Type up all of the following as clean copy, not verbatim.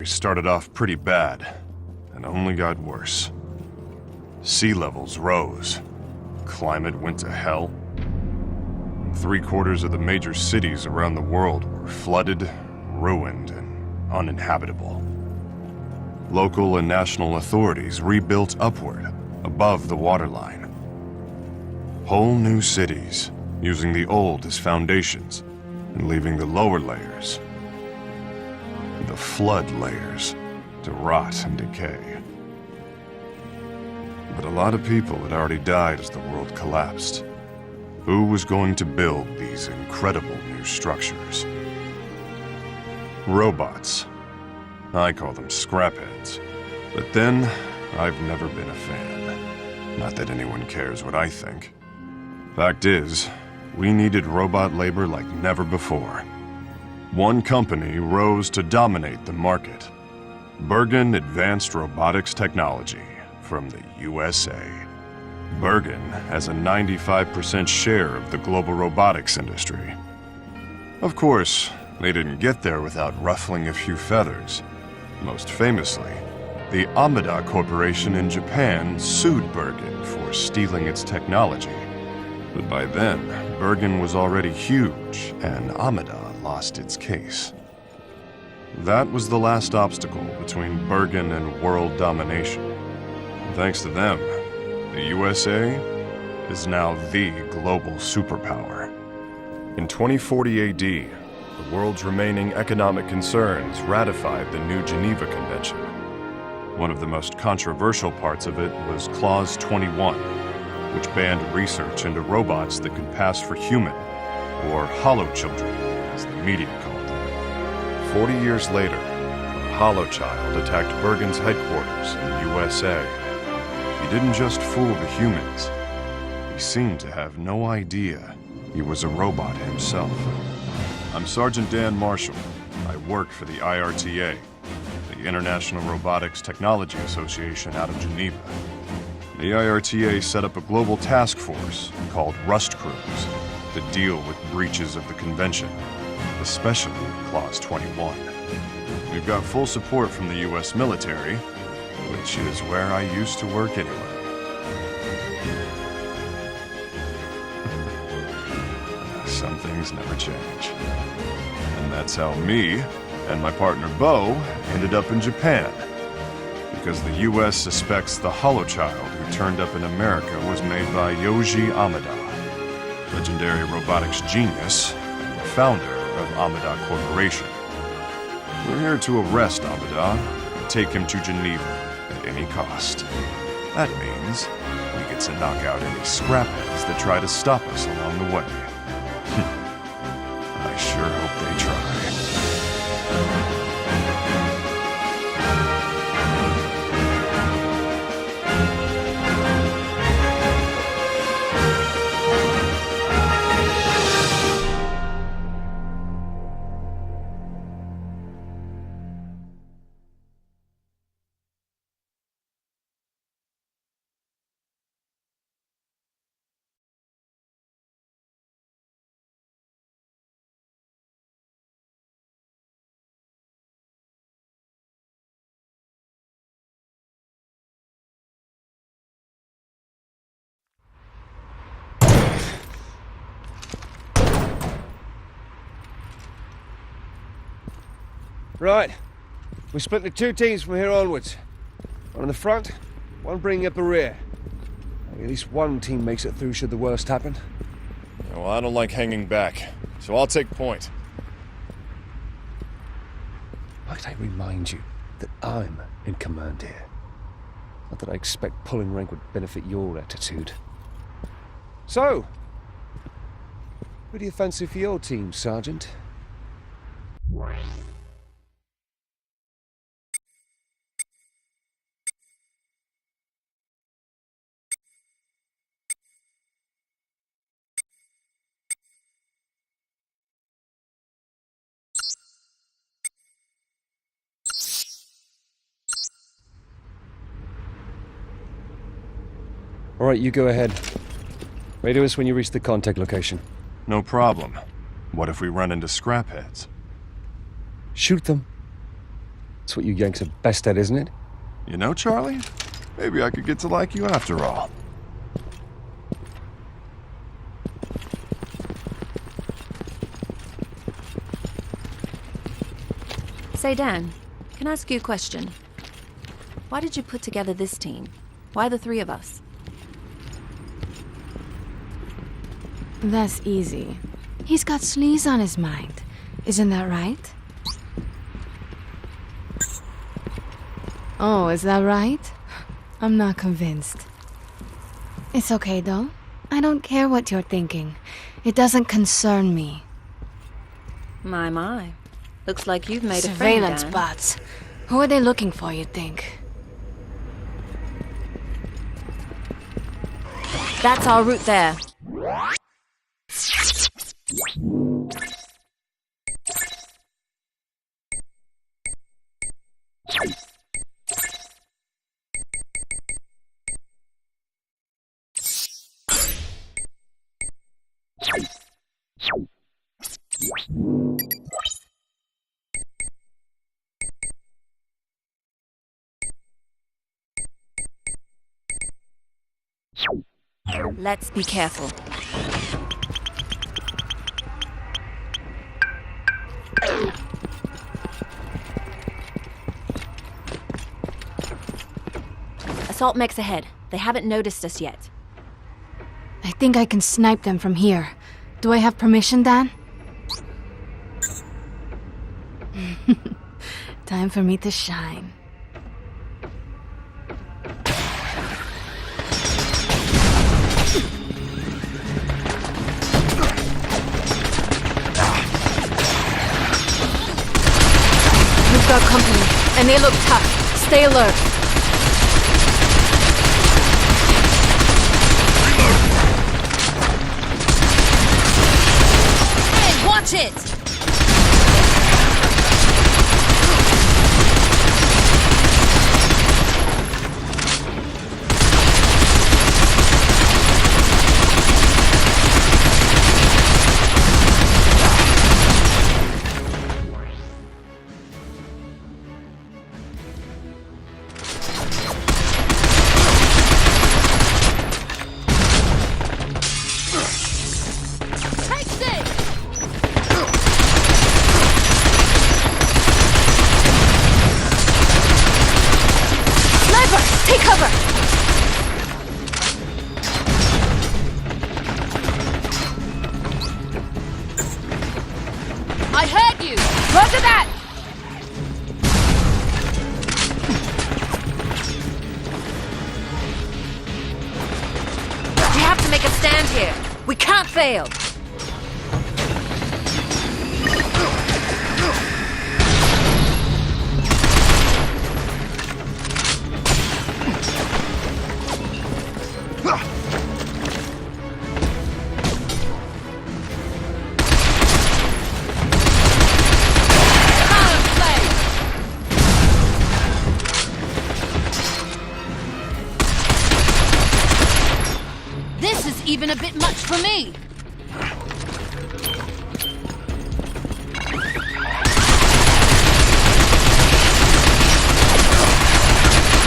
We started off pretty bad, and only got worse. Sea levels rose. Climate went to hell. 3/4 of the major cities around the world were flooded, ruined, and uninhabitable. Local and national authorities rebuilt upward, above the waterline. Whole new cities, using the old as foundations, and leaving the lower layers, the flood layers, to rot and decay. But a lot of people had already died as the world collapsed. Who was going to build these incredible new structures? Robots. I call them scrapheads. But then, I've never been a fan. Not that anyone cares what I think. Fact is, we needed robot labor like never before. One company rose to dominate the market. Bergen Advanced Robotics Technology from the USA. Bergen has a 95% share of the global robotics industry. Of course, they didn't get there without ruffling a few feathers. Most famously, the Amada Corporation in Japan sued Bergen for stealing its technology. But by then, Bergen was already huge, and Amada lost its case. That was the last obstacle between Bergen and world domination. Thanks to them, the USA is now the global superpower. In 2040 AD, the world's remaining economic concerns ratified the New Geneva Convention. One of the most controversial parts of it was Clause 21, which banned research into robots that could pass for human, or hollow children, as the media called them. 40 years later, a hollow child attacked Bergen's headquarters in the USA. He didn't just fool the humans. He seemed to have no idea he was a robot himself. I'm Sergeant Dan Marshall. I work for the IRTA, the International Robotics Technology Association out of Geneva. The IRTA set up a global task force called Rust Crews to deal with breaches of the convention, especially Clause 21. We've got full support from the US military, which is where I used to work anyway. Some things never change. And that's how me and my partner Bo ended up in Japan. Because the US suspects the hollow child who turned up in America was made by Yoji Amada, legendary robotics genius and the founder of Amada Corporation. We're here to arrest Amada and take him to Geneva at any cost. That means we get to knock out any scrapheads that try to stop us along the way. I sure hope they try. Right. We split into two teams from here onwards. One in the front, one bringing up the rear. At least one team makes it through should the worst happen. Well, I don't like hanging back, so I'll take point. Might I remind you that I'm in command here? Not that I expect pulling rank would benefit your attitude. So, who do you fancy for your team, Sergeant? All right, you go ahead. Radio us when you reach the contact location. No problem. What if we run into scrapheads? Shoot them. It's what you Yanks are best at, isn't it? You know, Charlie, maybe I could get to like you after all. Say, Dan, can I ask you a question? Why did you put together this team? Why the three of us? That's easy. He's got sleaze on his mind. Isn't that right? Oh, is that right? I'm not convinced. It's okay, though. I don't care what you're thinking. It doesn't concern me. My. Looks like you've made Surveillance a friend, Dan. bots. Who are they looking for, you think? That's our route there. Let's be careful. Assault mechs ahead. They haven't noticed us yet. I think I can snipe them from here. Do I have permission, Dan? Time for me to shine. We've got company, and they look tough. Stay alert. Hey, watch it! Take cover! I heard you! Roger that! We have to make a stand here. We can't fail. This is even a bit much for me.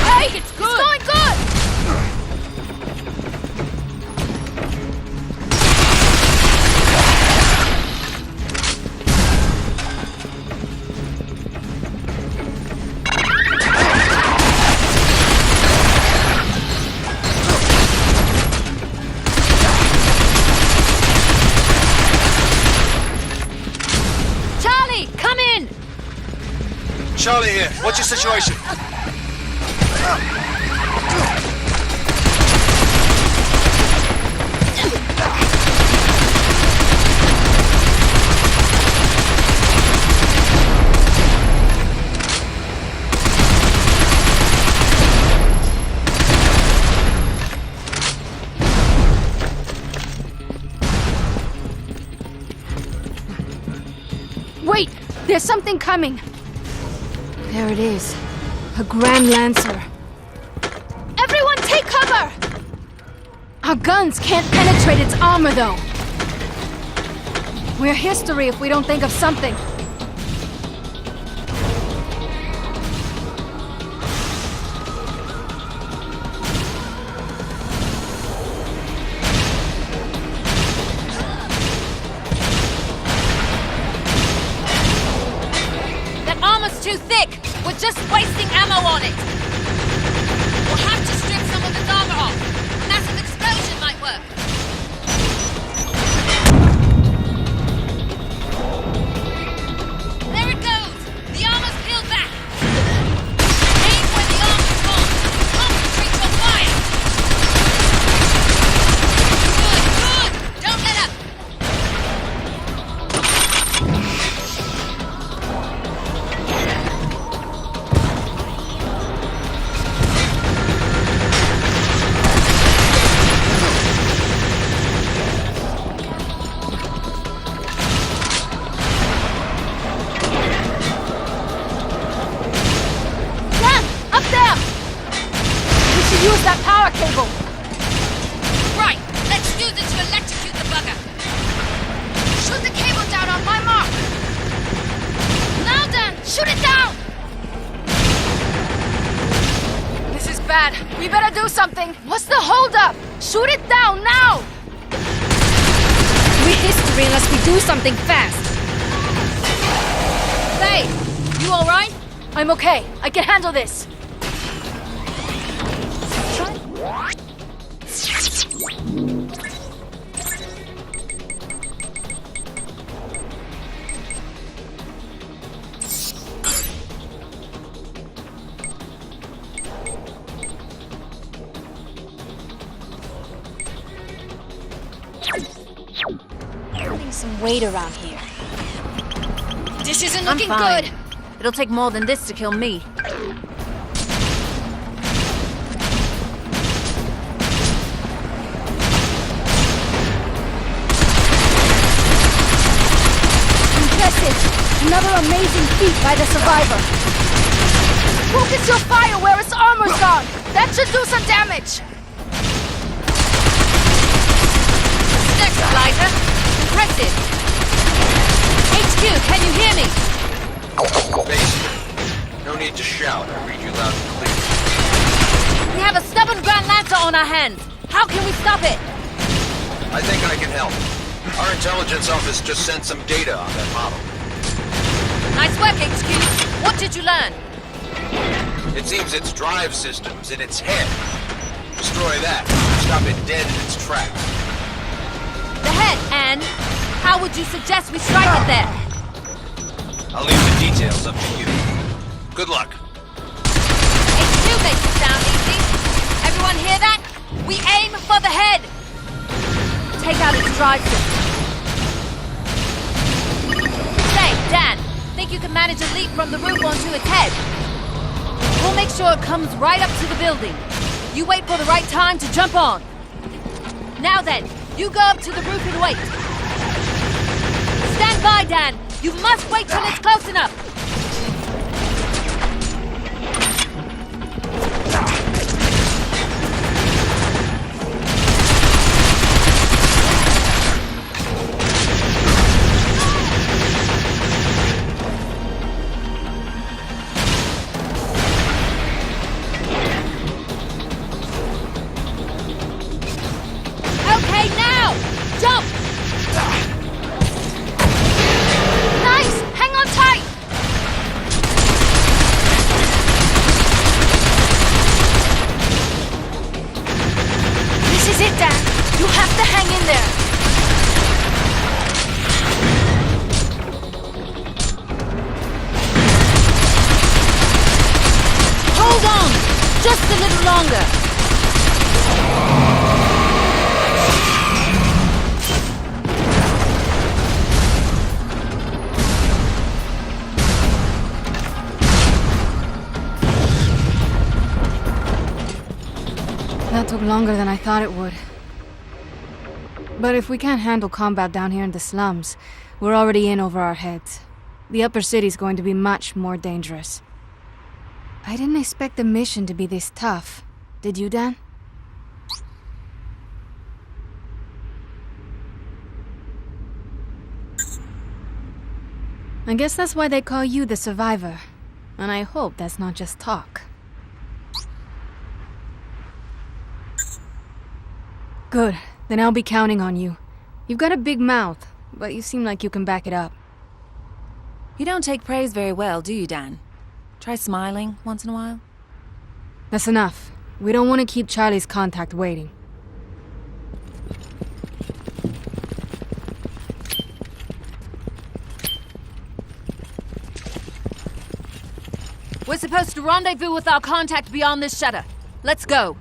Hey! It's going good! Charlie here. What's your situation? Wait! There's something coming! There it is. A Grand Lancer. Everyone take cover! Our guns can't penetrate its armor, though. We're history if we don't think of something. We're just wasting ammo on it! We'll have to strip some of its armor off. A massive explosion might work. There it goes! The armor's peeled back! Aim where the armor's gone! Concentrate your fire! Good, good! Don't let up! Use that power cable! Right! Let's use it to electrocute the bugger! Shoot the cable down on my mark! Now then, shoot it down! This is bad. We better do something. What's the holdup? Shoot it down now! We're history unless we do something fast! Hey! You alright? I'm okay. I can handle this. Putting some weight around here. This isn't looking I'm fine. good! It'll take more than this to kill me. Impressive! Another amazing feat by the survivor. Focus your fire where its armor's gone! That should do some damage! Next, Eliza! Impressive! HQ, can you hear me? Base, no need to shout. I read you loud and clear. We have a stubborn Grand Lancer on our hands. How can we stop it? I think I can help. Our intelligence office just sent some data on that model. Nice work, HQ. What did you learn? It seems its drive system's in its head. Destroy that. Stop it dead in its tracks. The head, and how would you suggest we strike it there? I'll leave the details up to you. Good luck. HQ makes it sound easy. Everyone hear that? We aim for the head! Take out its drive system. Say, Dan, think you can manage a leap from the roof onto its head? We'll make sure it comes right up to the building. You wait for the right time to jump on. Now then, you go up to the roof and wait. Stand by, Dan. You must wait till it's close enough. Okay, now! Jump! Nice! Hang on tight! This is it, Dan. You have to hang in there. Hold on! Just a little longer. That took longer than I thought it would. But if we can't handle combat down here in the slums, we're already in over our heads. The upper city's going to be much more dangerous. I didn't expect the mission to be this tough. Did you, Dan? I guess that's why they call you the survivor. And I hope that's not just talk. Good. Then I'll be counting on you. You've got a big mouth, but you seem like you can back it up. You don't take praise very well, do you, Dan? Try smiling once in a while. That's enough. We don't want to keep Charlie's contact waiting. We're supposed to rendezvous with our contact beyond this shutter. Let's go.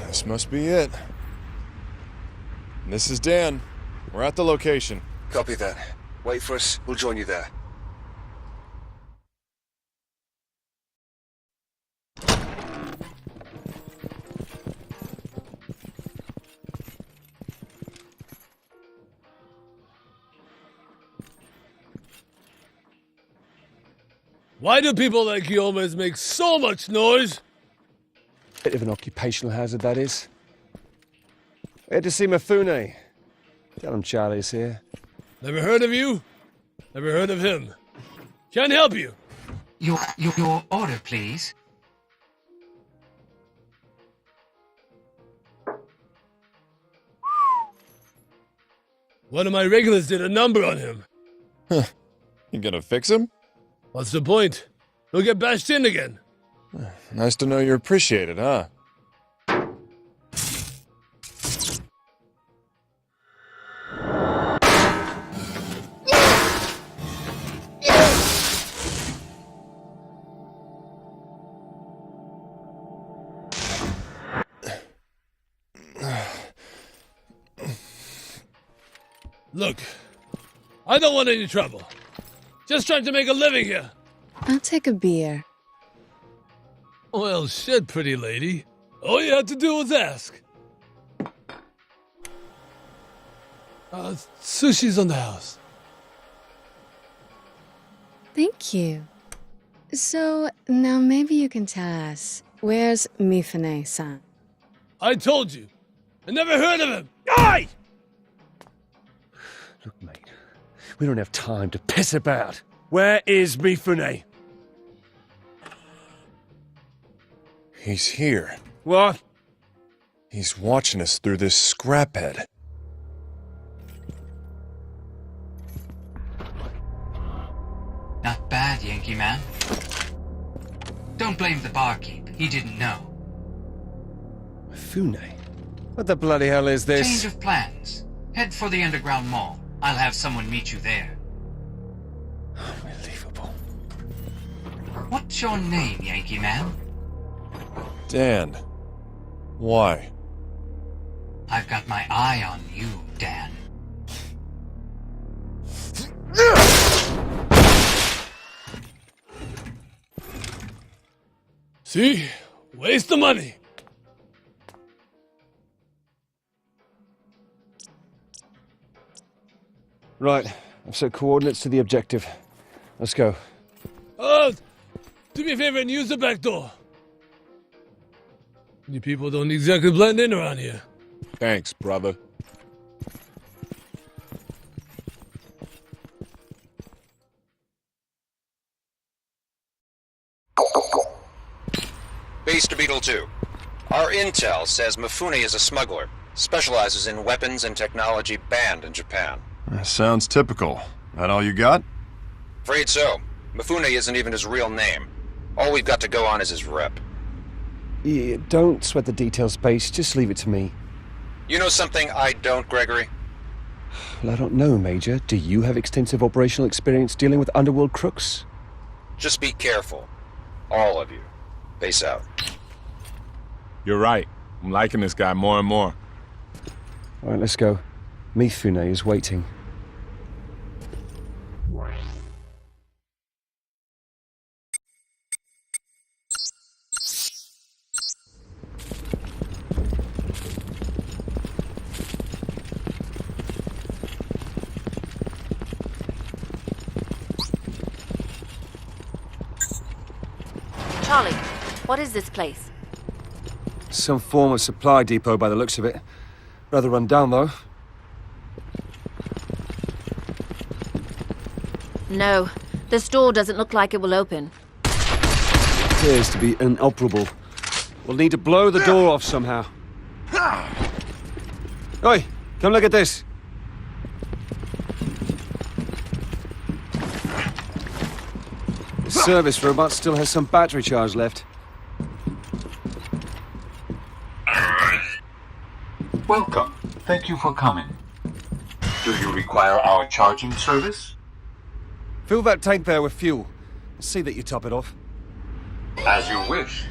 This must be it. This is Dan. We're at the location. Copy that. Wait for us. We'll join you there. Why do people like you always make so much noise? Bit of an occupational hazard, that is. We had to see Mifune. Tell him Charlie's here. Never heard of you? Never heard of him. Can't help you. Your order, please. One of my regulars did a number on him. You gonna fix him? What's the point? He'll get bashed in again. Nice to know you're appreciated, huh? Look, I don't want any trouble. Just trying to make a living here. I'll take a beer. Well, shit, pretty lady. All you had to do was ask. Sushi's on the house. Thank you. So, now maybe you can tell us, where's Mifune-san? I told you. I never heard of him. Die! Look, mate, we don't have time to piss about. Where is Mifune? He's here. What? He's watching us through this scraphead. Not bad, Yankee man. Don't blame the barkeep. He didn't know. Mifune? What the bloody hell is this? Change of plans. Head for the underground mall. I'll have someone meet you there. Unbelievable. What's your name, Yankee man? Dan. Why? I've got my eye on you, Dan. See? Waste the money. Right, I've set coordinates to the objective. Let's go. Do me a favor and use the back door. You people don't exactly blend in around here. Thanks, brother. Base to Beetle 2. Our intel says Mifune is a smuggler. Specializes in weapons and technology banned in Japan. Sounds typical. That all you got? Afraid so. Mifune isn't even his real name. All we've got to go on is his rep. Yeah, don't sweat the details, Space. Just leave it to me. You know something I don't, Gregory? Well, I don't know, Major. Do you have extensive operational experience dealing with underworld crooks? Just be careful. All of you. Base out. You're right. I'm liking this guy more and more. All right, let's go. Mifune is waiting. Colleague, what is this place? Some form of supply depot by the looks of it. Rather run down, though. No, this door doesn't look like it will open. Appears to be inoperable. We'll need to blow the door off somehow. Oi, come look at this. The service robot still has some battery charge left. Welcome. Thank you for coming. Do you require our charging service? Fill that tank there with fuel. See that you top it off. As you wish.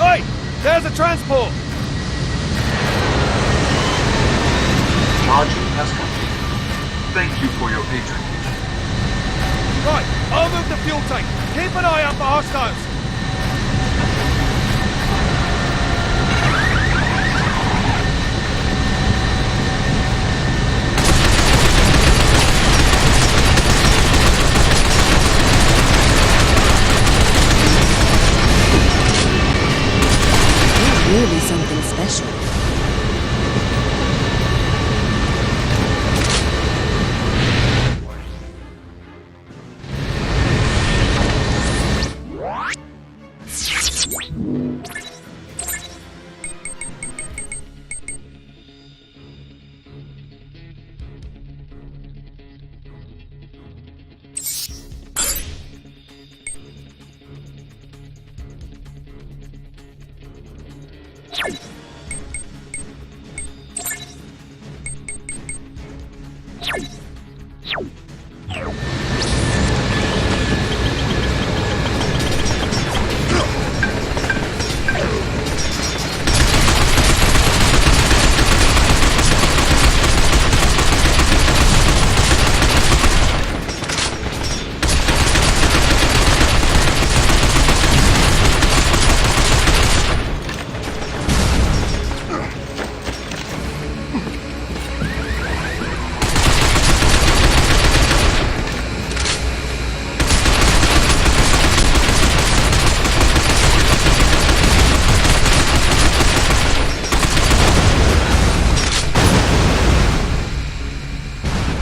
Oi! There's a transport! Charging has completed. Thank you for your patronage. Right, I'll move the fuel tank. Keep an eye out for hostiles. Really something special.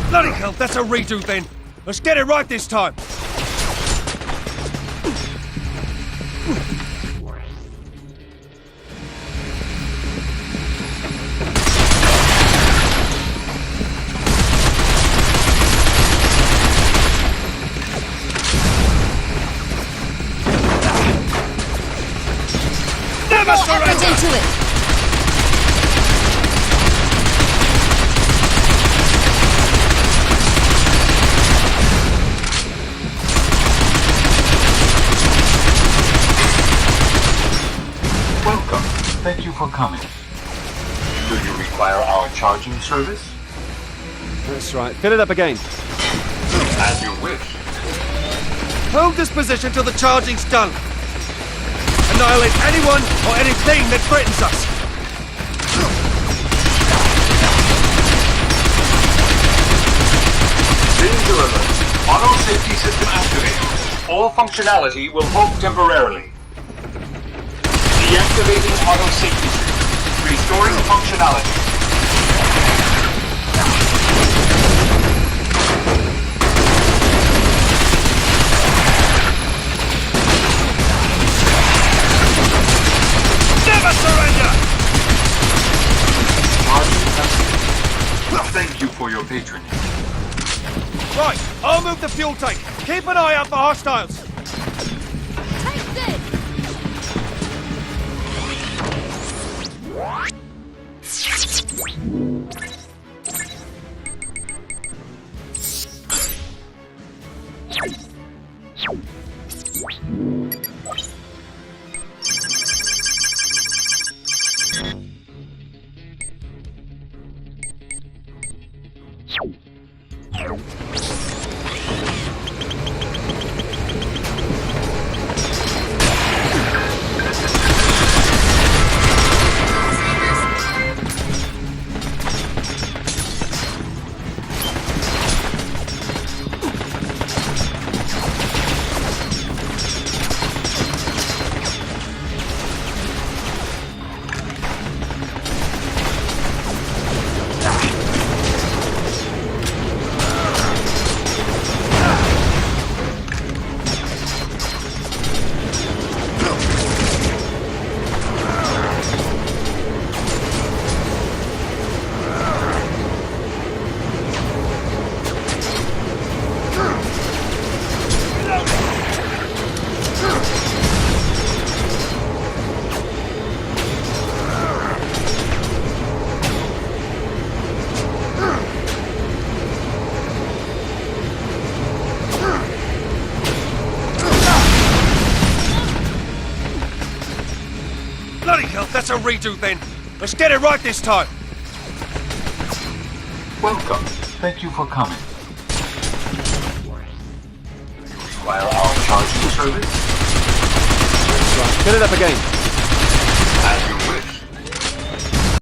Bloody hell, that's a redo then. Let's get it right this time. Never surrender! Into it! Welcome. Thank you for coming. Do you require our charging service? That's right. Fill it up again. As you wish. Hold this position till the charging's done. Annihilate anyone or anything that threatens us. Danger alert. Auto safety system activated. All functionality will halt temporarily. Deactivating auto safety system. Restoring functionality. Never surrender! Thank you for your patronage. Right, I'll move the fuel tank. Keep an eye out for hostiles. Take this! hell, that's a redo then. Let's get it right this time. Welcome. Thank you for coming. Do you require our charging service? Right, get it up again. As you